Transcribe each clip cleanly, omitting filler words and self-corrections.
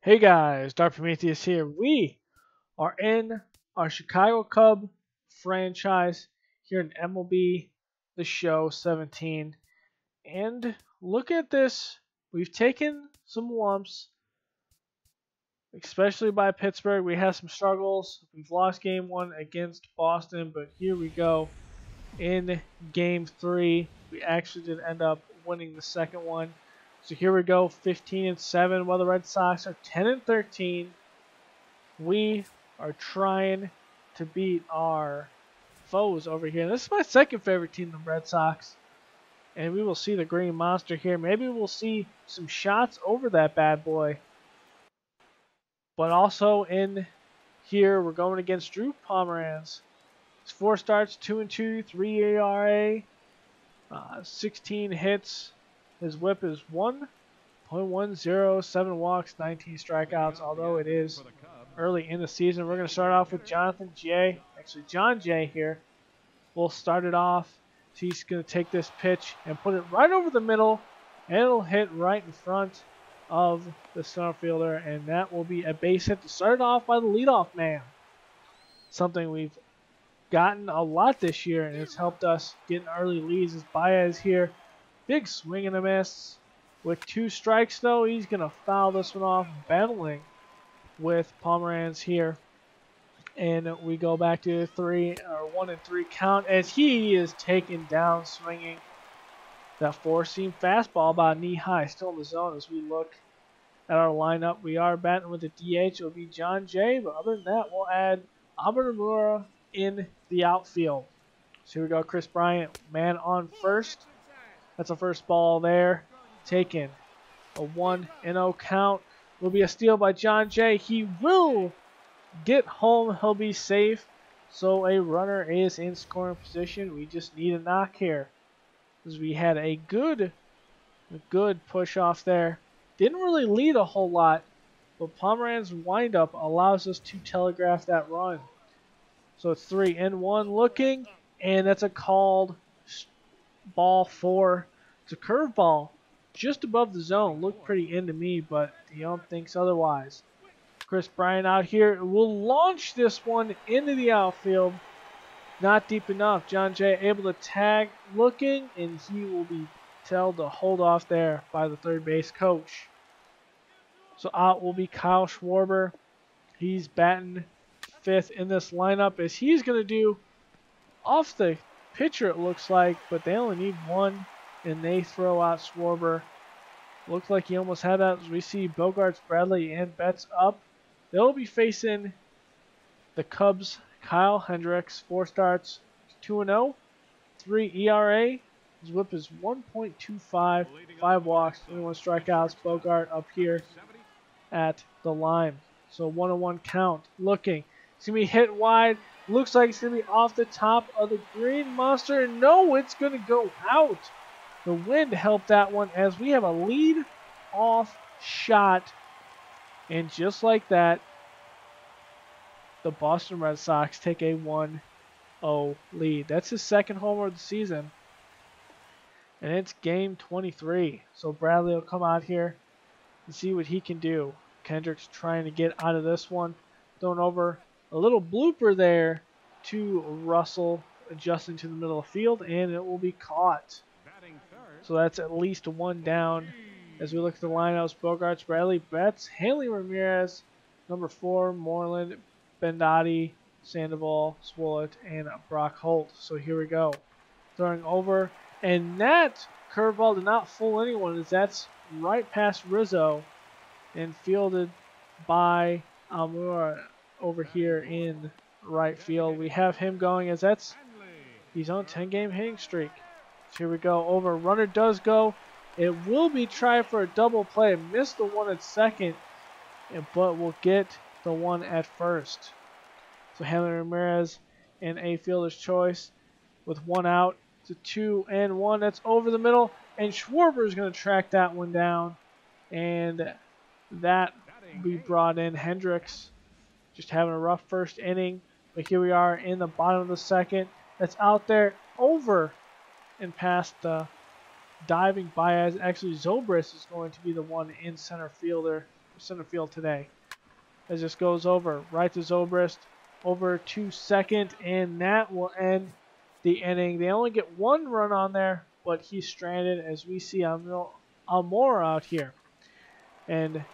Hey guys, Dark Prometheus here. We are in our Chicago Cub franchise here in MLB The Show 17. And look at this. We've taken some lumps, especially by Pittsburgh. We had some struggles. We've lost game 1 against Boston, but here we go. In game 3, we actually did end up winning the second one. So here we go, 15-7, while the Red Sox are 10-13. We are trying to beat our foes over here. This is my second favorite team, the Red Sox. And we will see the Green Monster here. Maybe we'll see some shots over that bad boy. But also in here, we're going against Drew Pomeranz. 4 starts, 2-2, 3 ERA, 16 hits. His whip is 1.10, 7 walks, 19 strikeouts. Although it is early in the season, we're going to start off with Jonathan J. Actually, John J. here. We'll start it off. He's going to take this pitch and put it right over the middle, and it'll hit right in front of the center fielder, and that will be a base hit to start it off by the leadoff man. Something we've gotten a lot this year, and it's helped us get an early leads. As Baez here, big swing and a miss. With 2 strikes, though, he's going to foul this one off, battling with Pomeranz here. And we go back to 1-3 count as he is taken down swinging. That 4-seam fastball about knee high, still in the zone. As we look at our lineup, we are batting with the DH. It will be John Jay, but other than that, we'll add Albert Amura in the outfield. So here we go, Chris Bryant, man on first. That's a first ball there, taken. A 1-0 count. Will be a steal by John Jay. He will get home. He'll be safe. So a runner is in scoring position. We just need a knock here, as we had a good push off there. Didn't really lead a whole lot, but Pomeranz's windup allows us to telegraph that run. So it's 3-1 looking, and that's a called ball 4. It's a curveball just above the zone. Looked pretty in to me, but the ump thinks otherwise. Chris Bryant out here will launch this one into the outfield. Not deep enough. John Jay able to tag looking, and he will be told to hold off there by the third base coach. So out will be Kyle Schwarber. He's batting 5th in this lineup, as he's going to do off the pitcher, it looks like, but they only need 1, and they throw out Schwarber. Looks like he almost had that, as we see Bogarts, Bradley, and Betts up. They'll be facing the Cubs' Kyle Hendricks. 4 starts, 2-0, 3 ERA. His whip is 1.25, 5 walks, 21 strikeouts. Bogart up here at the line. So 1-1 count. Looking. It's going to be hit wide. Looks like it's going to be off the top of the Green Monster. No, it's going to go out. The wind helped that one, as we have a lead-off shot. And just like that, the Boston Red Sox take a 1-0 lead. That's his second homer of the season. And it's game 23. So Bradley will come out here and see what he can do. Kendrick's trying to get out of this one. Throwing over a little blooper there to Russell, adjusting to the middle of the field, and it will be caught. So that's at least 1 down. As we look at the lineups, Bogarts, Bradley, Betts, Hanley Ramirez, number 4, Moreland, Bendotti, Sandoval, Swollett, and Brock Holt. So here we go. Throwing over, and that curveball did not fool anyone, as that's right past Rizzo and fielded by Almura over here in right field. We have him going, as he's on a 10-game hitting streak. So here we go. Over. Runner does go. It will be trying for a double play. Missed the one at second, but will get the one at first. So Hanley Ramirez in a fielder's choice with 1 out. To 2-1. That's over the middle, and Schwarber is going to track that one down, and that will be brought in. Hendricks just having a rough first inning, but here we are in the bottom of the second. That's out there over and past the diving Baez. Actually, Zobrist is going to be the one in center fielder. center field today. As this goes over, right to Zobrist, over to second, and that will end the inning. They only get 1 run on there, but he's stranded as we see Almora out here. And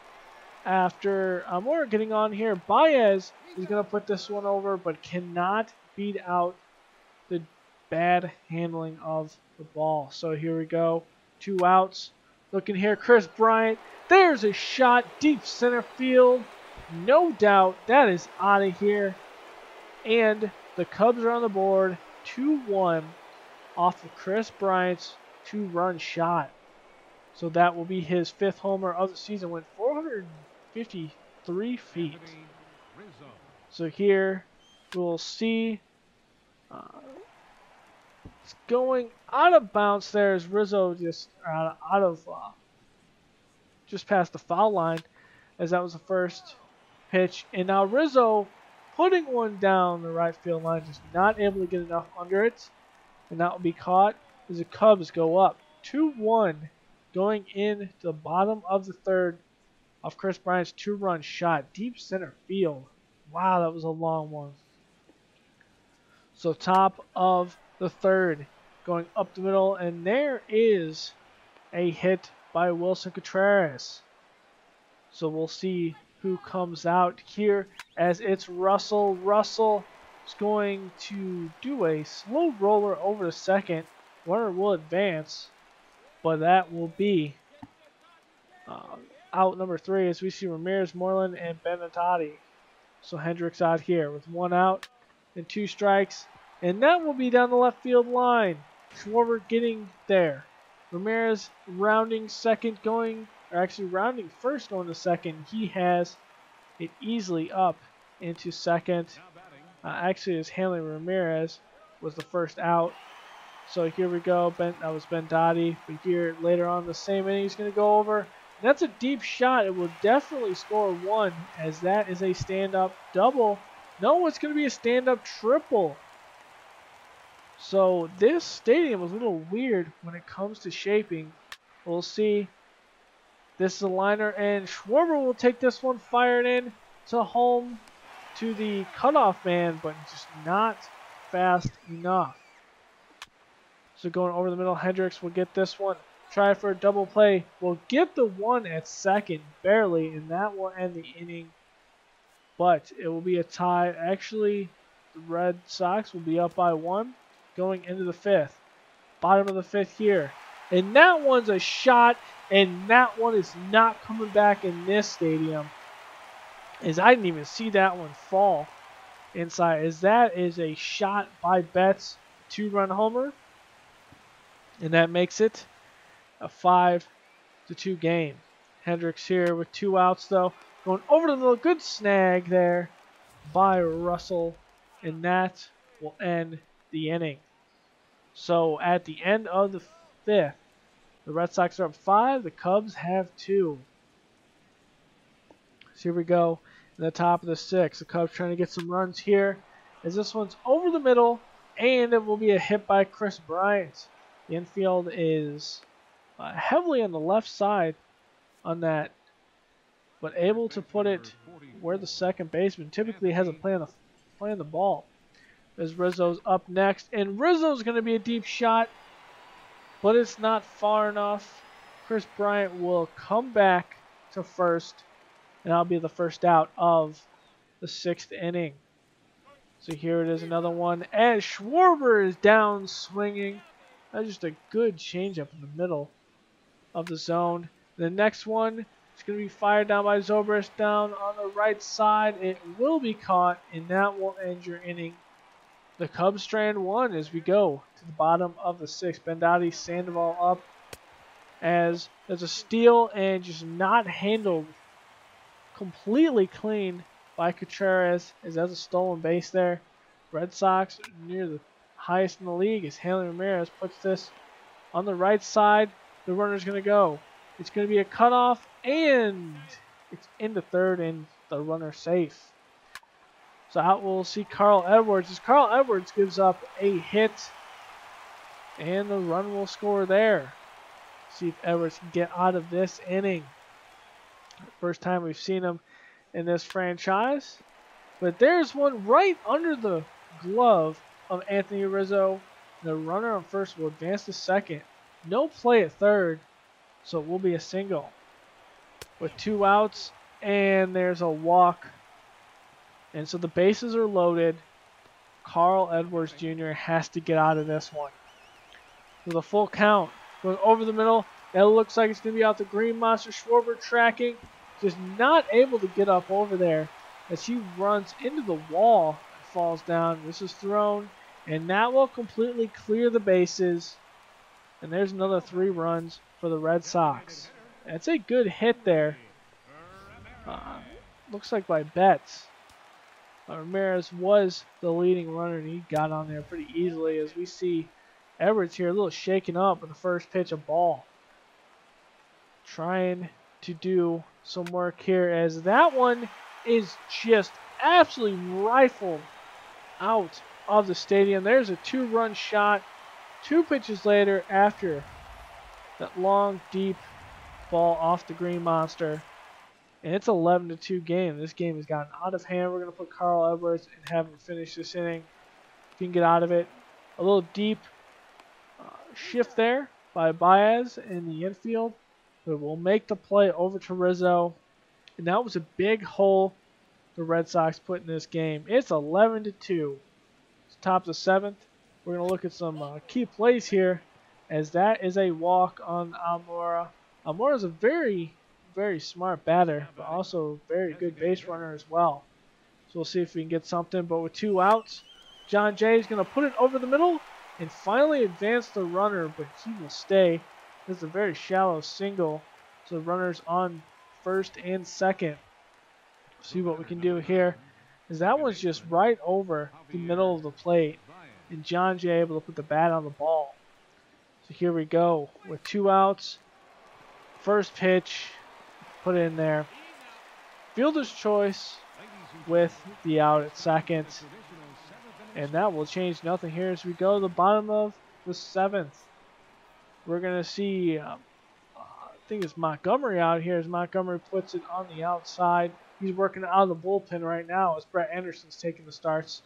after Almora getting on here, Baez is going to put this one over, but cannot beat out the bad handling of the ball. So here we go. 2 outs. Looking here, Chris Bryant. There's a shot deep center field. No doubt that is out of here. And the Cubs are on the board. 2-1 off of Chris Bryant's 2-run shot. So that will be his 5th homer of the season. Went 453 feet. So here we'll see it's going out of bounds there as Rizzo just just past the foul line, as that was the first pitch. And now Rizzo putting one down the right field line, just not able to get enough under it. And that will be caught as the Cubs go up 2-1 going into the bottom of the 3rd off Chris Bryant's 2-run shot. Deep center field. Wow, that was a long one. So top of the 3rd going up the middle, and there is a hit by Wilson Contreras. So we'll see who comes out here as it's Russell. Russell is going to do a slow roller over to second. Runner will advance, but that will be out number 3 as we see Ramirez, Moreland, and Benintendi. So Hendricks out here with 1 out and 2 strikes, and that will be down the left field line. Schwarber getting there. Ramirez rounding second going, or actually rounding first going to second. He has it easily up into second. Actually, his handling Ramirez was the first out. So here we go. That was Benintendi. But here later on the same inning, he's going to go over. And that's a deep shot. It will definitely score 1, as that is a stand-up double. No, it's going to be a stand-up triple. So this stadium was a little weird when it comes to shaping. We'll see. This is a liner, and Schwarber will take this one fired in to home to the cutoff man, but just not fast enough. So going over the middle, Hendricks will get this one. Try for a double play. Will get the 1 at second, barely, and that will end the inning. But it will be a tie. Actually, the Red Sox will be up by 1 going into the 5th. Bottom of the 5th here. And that one's a shot, and that one is not coming back in this stadium, as I didn't even see that one fall inside, as that is a shot by Betts, 2-run homer. And that makes it a 5-2 game. Hendricks here with 2 outs though. Going over to the good snag there by Russell. And that will end the inning. So at the end of the 5th, the Red Sox are up 5. The Cubs have 2. So here we go in the top of the 6th. The Cubs trying to get some runs here, as this one's over the middle. And it will be a hit by Chris Bryant. The infield is heavily on the left side on that, but able to put it where the second baseman typically has a play on the ball. As Rizzo's up next, and Rizzo's going to be a deep shot, but it's not far enough. Chris Bryant will come back to first, and that'll be the first out of the 6th inning. So here it is, another one, as Schwarber is down swinging. That's just a good changeup in the middle of the zone. The next one is going to be fired down by Zobrist down on the right side. It will be caught, and that will end your inning. The Cubs strand 1 as we go to the bottom of the 6th. Benintendi, Sandoval up as there's a steal and just not handled completely clean by Contreras, as that's a stolen base there. Red Sox near the highest in the league as Hanley Ramirez puts this on the right side. The runner's going to go. It's going to be a cutoff, and it's into 3rd, and the runner safe. So out we'll see Carl Edwards, as Carl Edwards gives up a hit, and the run will score there. See if Edwards can get out of this inning. First time we've seen him in this franchise. But there's one right under the glove of Anthony Rizzo. The runner on first will advance to second. No play at third, so it will be a single. With 2 outs, and there's a walk. And so the bases are loaded. Carl Edwards Jr. has to get out of this one. With a full count. Going over the middle. That looks like it's going to be out the green monster. Schwarber tracking. Just not able to get up over there as he runs into the wall and falls down. This is thrown. And that will completely clear the bases. And there's another 3 runs for the Red Sox. That's a good hit there. Looks like by Betts. Ramirez was the leading runner, and he got on there pretty easily as we see Edwards here a little shaken up with the first pitch of ball. Trying to do some work here as that one is just absolutely rifled out of the stadium. There's a 2-run shot 2 pitches later after that long, deep ball off the green monster. And it's 11-2 game. This game has gotten out of hand. We're going to put Carl Edwards and have him finish this inning. If he can get out of it. A little deep shift there by Baez in the infield. But we'll make the play over to Rizzo. And that was a big hole the Red Sox put in this game. It's 11-2. It's top of the 7th. We're going to look at some key plays here, as that is a walk on Almora. Almora is a very smart batter, but also very good base runner as well. So we'll see if we can get something. But with 2 outs, John Jay is going to put it over the middle and finally advance the runner, but he will stay. This is a very shallow single, so the runner's on first and second. See what we can do here, as that one's just right over the middle of the plate, and John Jay able to put the bat on the ball. So here we go with 2 outs. First pitch, put it in there. Fielder's choice with the out at second, and that will change nothing here as we go to the bottom of the 7th. We're going to see, I think it's Montgomery out here as Montgomery puts it on the outside. He's working out of the bullpen right now as Brett Anderson's taking the starts.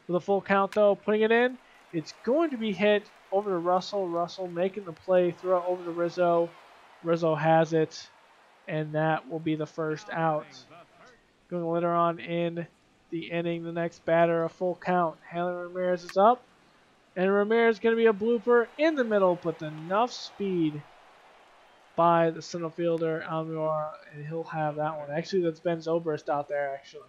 With a full count though, putting it in. It's going to be hit over to Russell. Russell making the play, throw it over to Rizzo. Rizzo has it, and that will be the first out. Going later on in the inning, the next batter, a full count. Hanley Ramirez is up. And Ramirez is going to be a blooper in the middle, but enough speed by the center fielder, Almora, and he'll have that one. Actually, that's Ben Zobrist out there, actually.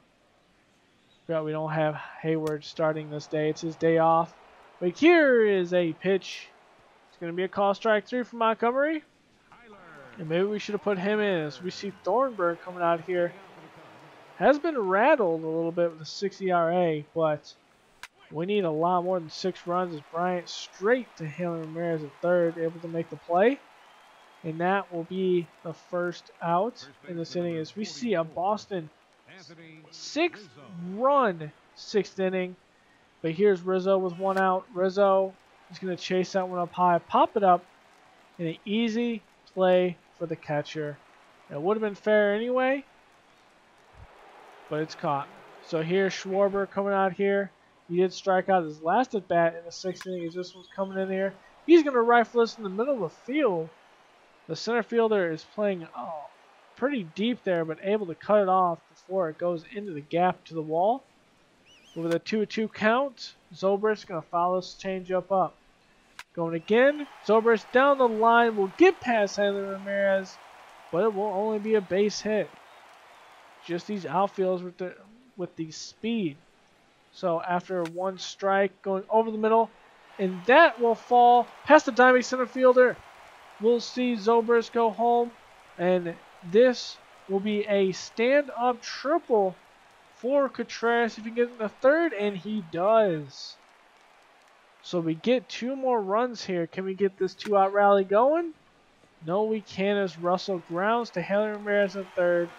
But we don't have Hayward starting this day. It's his day off. But here is a pitch. It's going to be a call strike 3 for Montgomery. And maybe we should have put him in as we see Thornburg coming out here. Has been rattled a little bit with a 6 ERA, but we need a lot more than 6 runs as Bryant straight to Hanley Ramirez at third, able to make the play. And that will be the first out in this inning as we see a Boston 6-run 6th inning. But here's Rizzo with 1 out. Rizzo is going to chase that one up high, pop it up, and an easy play for the catcher. It would have been fair anyway, but it's caught. So here's Schwarber coming out here. He did strike out his last at bat in the 6th inning as this one's coming in here. He's going to rifle this in the middle of the field. The center fielder is playing pretty deep there, but able to cut it off before it goes into the gap to the wall. With a 2-2 count, Zobrist going to foul this changeup up. Going again, Zobrist down the line will get past Hanley Ramirez, but it will only be a base hit. Just these outfields with the speed. So after 1 strike, going over the middle, and that will fall past the diving center fielder. We'll see Zobrist go home, and this will be a stand-up triple for Contreras if he gets in the 3rd, and he does. So we get 2 more runs here. Can we get this 2-out rally going? No, we can't, as Russell grounds to Hanley Ramirez in 3rd,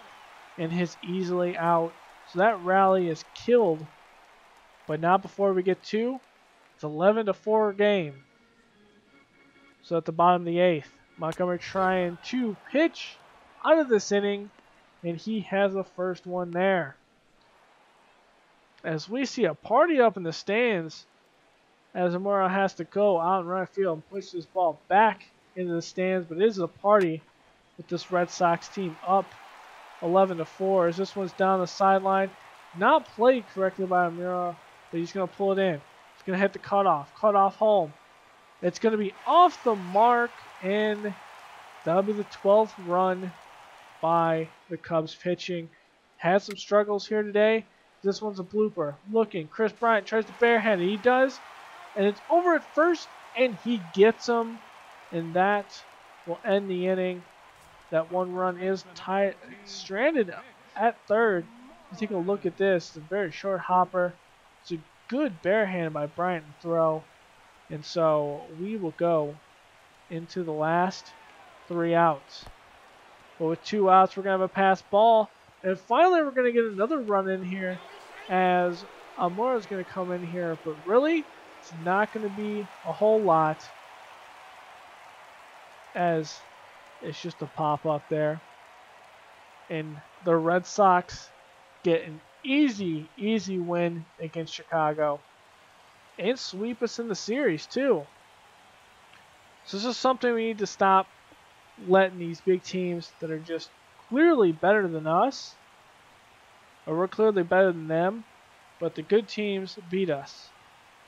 and he's easily out. So that rally is killed, but not before we get 2. It's 11-4 game. So at the bottom of the 8th, Montgomery trying to pitch out of this inning, and he has the first one there. As we see a party up in the stands, as Amora has to go out in right field and push this ball back into the stands, but it is a party with this Red Sox team up 11-4 as this one's down the sideline. Not played correctly by Amora, but he's going to pull it in. He's going to hit the cutoff home. It's going to be off the mark, and that'll be the 12th run by the Cubs pitching. Had some struggles here today. This one's a blooper. Looking, Chris Bryant tries to barehand it. He does, and it's over at first, and he gets him, and that will end the inning. That one run is tied, stranded at third. Take a look at this. It's a very short hopper. It's a good barehand by Bryant to throw. And so we will go into the last 3 outs. But with 2 outs, we're going to have a pass ball. And finally, we're going to get another run in here as Amora's going to come in here. But really, it's not going to be a whole lot as it's just a pop-up there. And the Red Sox get an easy win against Chicago. And sweep us in the series, too. So this is something we need to stop letting these big teams that are just clearly better than us, or we're clearly better than them, but the good teams beat us.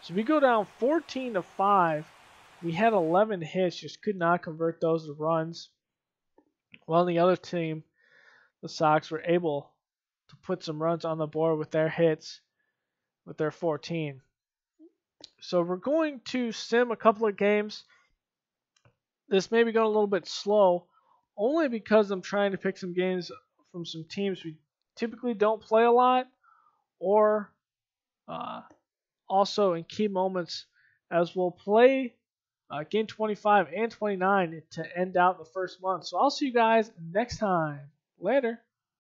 So we go down 14-5. We had 11 hits, just could not convert those to runs. While the other team, the Sox, were able to put some runs on the board with their hits, with their 14. So we're going to sim a couple of games. This may be going a little bit slow, only because I'm trying to pick some games from some teams we typically don't play a lot, or also in key moments, as we'll play game 25 and 29 to end out the first month. So I'll see you guys next time. Later.